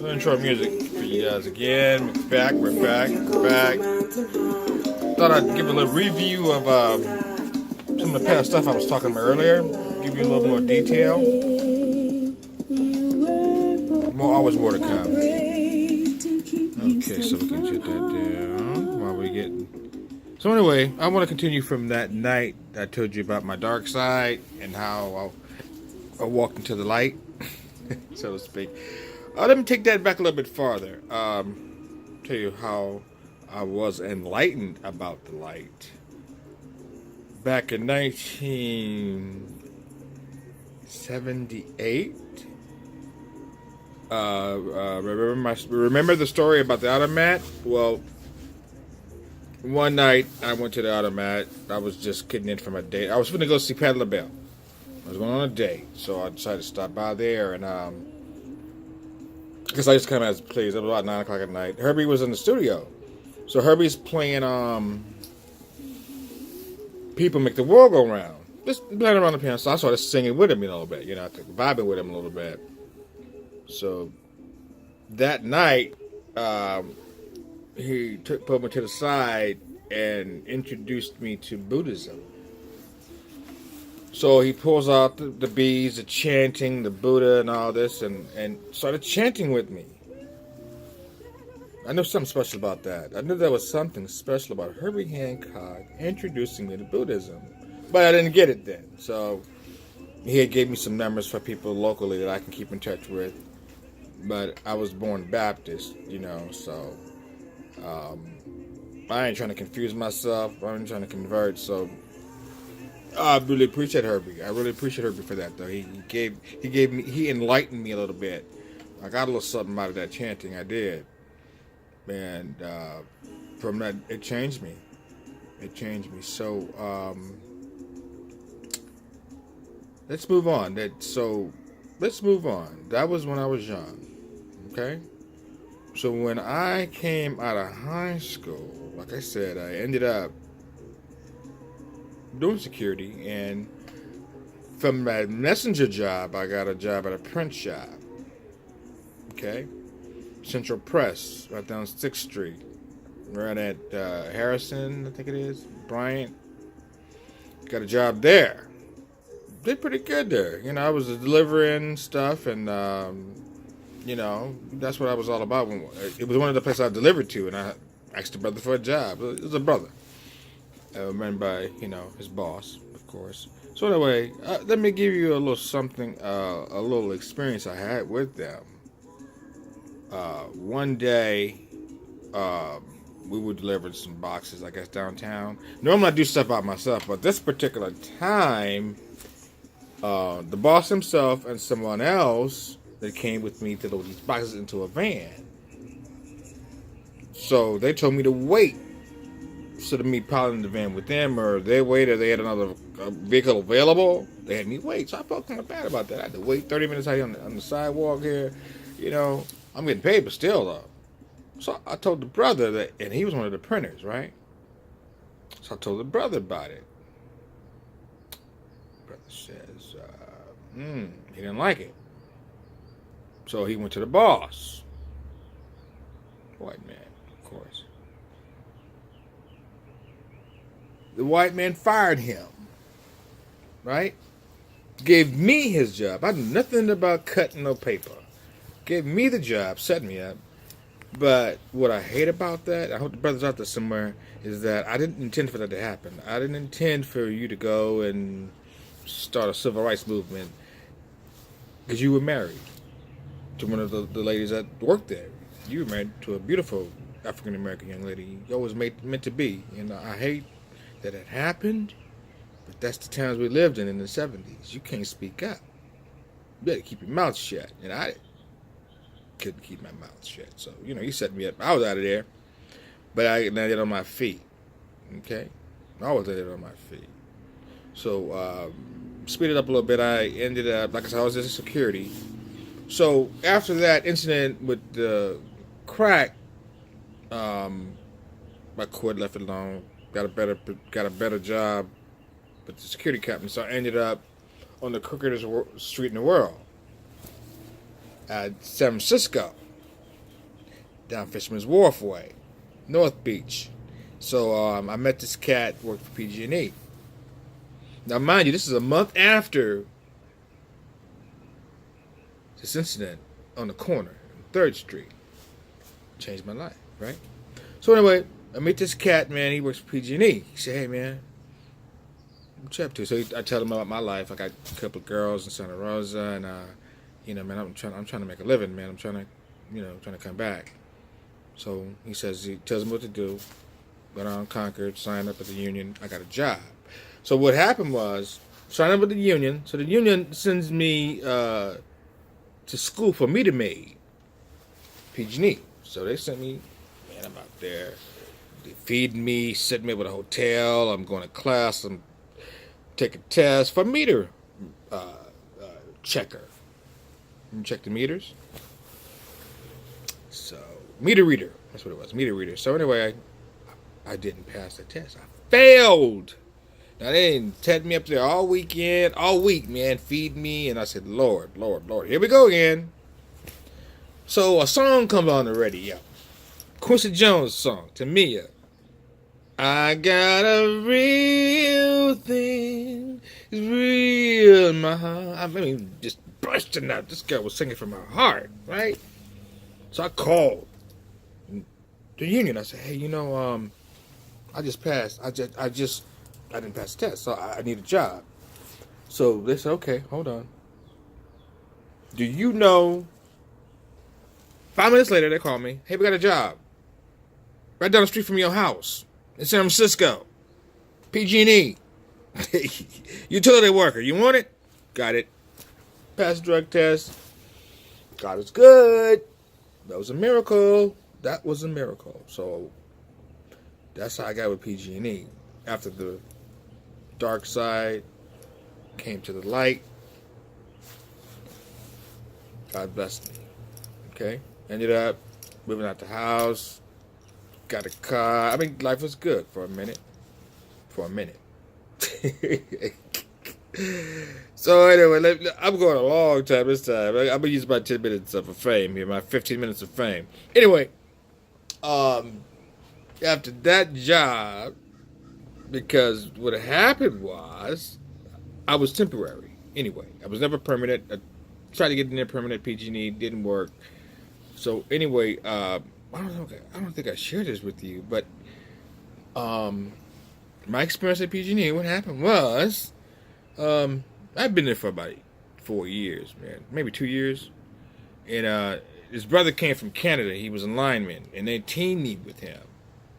Intro music for you guys again. We're back. Thought I'd give a little review of some of the past stuff I was talking about earlier. Give you a little more detail. Always more to come. Okay, so we can get that down while we get. So anyway, I want to continue from that night I told you about my dark side and how I walked into the light, so to speak. Let me take that back a little bit farther. Tell you how I was enlightened about the light. Back in 1978, remember the story about the automat? Well, one night I went to the automat. I was just getting in from a date. I was going to go see Patti LaBelle. I was going on a date, so I decided to stop by there and because I just came out to please. It was about 9 o'clock at night. Herbie was in the studio. So Herbie's playing People Make the World Go Round. Just playing around the piano. So I started singing with him a little bit. Vibing with him a little bit. So that night, he put me to the side and introduced me to Buddhism. So he pulls out the beads, the chanting, the Buddha and all this, and started chanting with me. I knew something special about that. I knew there was something special about Herbie Hancock introducing me to Buddhism. But I didn't get it then. So he had gave me some numbers for people locally that I can keep in touch with. But I was born Baptist, so I ain't trying to confuse myself. I ain't trying to convert, so I really appreciate Herbie. I really appreciate Herbie for that, though. He enlightened me a little bit. I got a little something out of that chanting. I did, and from that, it changed me. So let's move on. Let's move on. That was when I was young. Okay. So when I came out of high school, like I said, I ended up doing security, and from my messenger job, I got a job at a print shop. Okay, Central Press, right down 6th Street, right at Harrison, I think it is, Bryant. Got a job there. Did pretty good there. I was delivering stuff, and that's what I was all about. It was one of the places I delivered to, and I asked the brother for a job. It was a brother. Run by, his boss, of course. So anyway, let me give you a little something, a little experience I had with them. One day, we were delivering some boxes, I guess, downtown. Normally I do stuff by myself, but this particular time, the boss himself and someone else that came with me to load these boxes into a van. So they told me to wait. Instead of me piling in the van with them, or they waited, they had another vehicle available, they had me wait. So I felt kind of bad about that. I had to wait 30 minutes out here on the sidewalk here. I'm getting paid, but still, though. So I told the brother that, and he was one of the printers, right? So I told the brother about it. The brother says, he didn't like it. So he went to the boss. White man, of course. The white man fired him, right? Gave me his job. I knew nothing about cutting no paper. Gave me the job, set me up. But what I hate about that, I hope the brother's out there somewhere, is that I didn't intend for that to happen. I didn't intend for you to go and start a civil rights movement because you were married to one of the ladies that worked there. You were married to a beautiful African-American young lady. You always meant to be. I hate that it happened, but that's the times we lived in the 70s. You can't speak up. You better keep your mouth shut. And I couldn't keep my mouth shut. So, he set me up. I was out of there, but I landed on my feet. Okay? I was landed on my feet. So, speed it up a little bit. I ended up, like I said, I was in security. So, after that incident with the crack, I quit, left it alone. Got a better job with the security company, so I ended up on the crookedest street in the world at San Francisco. down Fisherman's Wharf way, North Beach. So I met this cat, worked for PG&E. Now, mind you, this is a month after this incident on the corner, 3rd Street. Changed my life, right? So anyway, I meet this cat, man. He works for PG&E. He said, "Hey, man, what you up to?" So I tell him about my life. I got a couple of girls in Santa Rosa, and man, I'm trying to make a living, man. I'm trying to come back. So he tells me what to do. Go down Concord, sign up at the union. I got a job. So what happened was, sign up with the union. So the union sends me to school for meter maid, PG&E. So they sent me, man, I'm out there. They feed me, set me up at a hotel. I'm going to class. I'm taking tests for meter checker. You check the meters. So meter reader. That's what it was. Meter reader. So anyway, I didn't pass the test. I failed. Now they didn't set me up there all week, man, feed me, and I said, Lord, here we go again. So a song comes on the radio. Quincy Jones song, Tamia. I got a real thing, it's real in my heart. I mean, just bursting out. This girl was singing from her heart, right? So I called the union. I said, hey, I just passed. I didn't pass the test, so I need a job. So they said, okay, hold on. Do you know? 5 minutes later, they call me. Hey, we got a job right down the street from your house in San Francisco. PG&E. Utility worker. You want it? Got it. Passed the drug test. God is good. That was a miracle. That was a miracle. So that's how I got with PG&E. After the dark side came to the light, God blessed me. Okay? Ended up moving out the house, got a car. I mean, life was good for a minute. So anyway, I'm going a long time this time. I'm going to use my 10 minutes of fame here, my 15 minutes of fame. Anyway, after that job, because what happened was, I was temporary. Anyway, I was never permanent. I tried to get in there permanent, PG&E, didn't work. So anyway, I don't think I shared this with you, but my experience at PG&E, what happened was, I've been there for about 4 years, man, maybe 2 years, and his brother came from Canada. He was a lineman, and they teamed me with him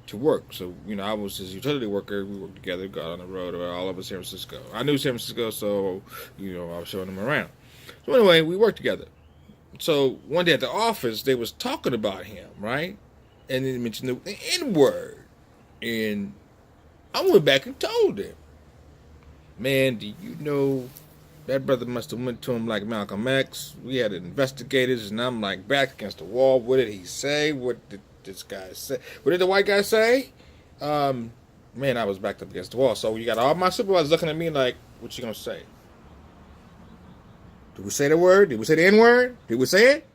to work. So I was his utility worker. We worked together, got on the road all over San Francisco. I knew San Francisco, so I was showing him around. So anyway, we worked together. So one day at the office, they was talking about him, right? And they mentioned the N-word. And I went back and told him, man, do you know that brother must have went to him like Malcolm X? We had investigators, and I'm like back against the wall. What did he say? What did this guy say? What did the white guy say? Man, I was backed up against the wall. So you got all my supervisors looking at me like, what you gonna say? Did we say the word? Did we say the N-word? Did we say it?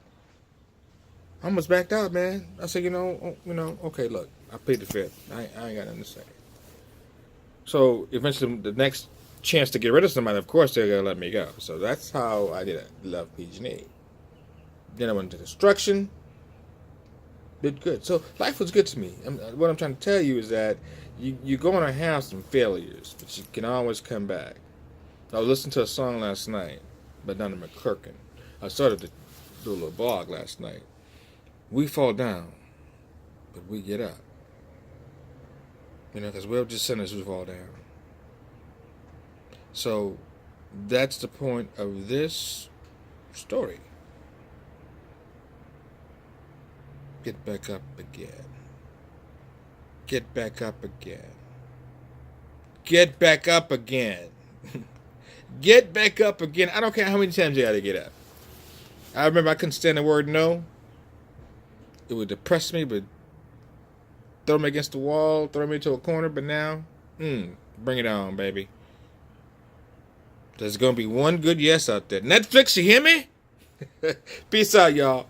I almost backed out, man. I said, okay, look, I plead the fifth. I ain't got nothing to say. So eventually, the next chance to get rid of somebody, of course, they're gonna let me go. So that's how I did love PG&E. Then I went into construction. Did good. So life was good to me. What I'm trying to tell you is that you're going to have some failures, but you can always come back. I was listening to a song last night by Donna McClurkin. I started to do a little blog last night. We fall down, but we get up. Because we're just sinners who fall down. So that's the point of this story. Get back up again. Get back up again. Get back up again. Get back up again. I don't care how many times you gotta get up. I remember I couldn't stand the word no. It would depress me, but throw me against the wall, throw me into a corner, but now, bring it on, baby. There's gonna be one good yes out there. Netflix, you hear me? Peace out, y'all.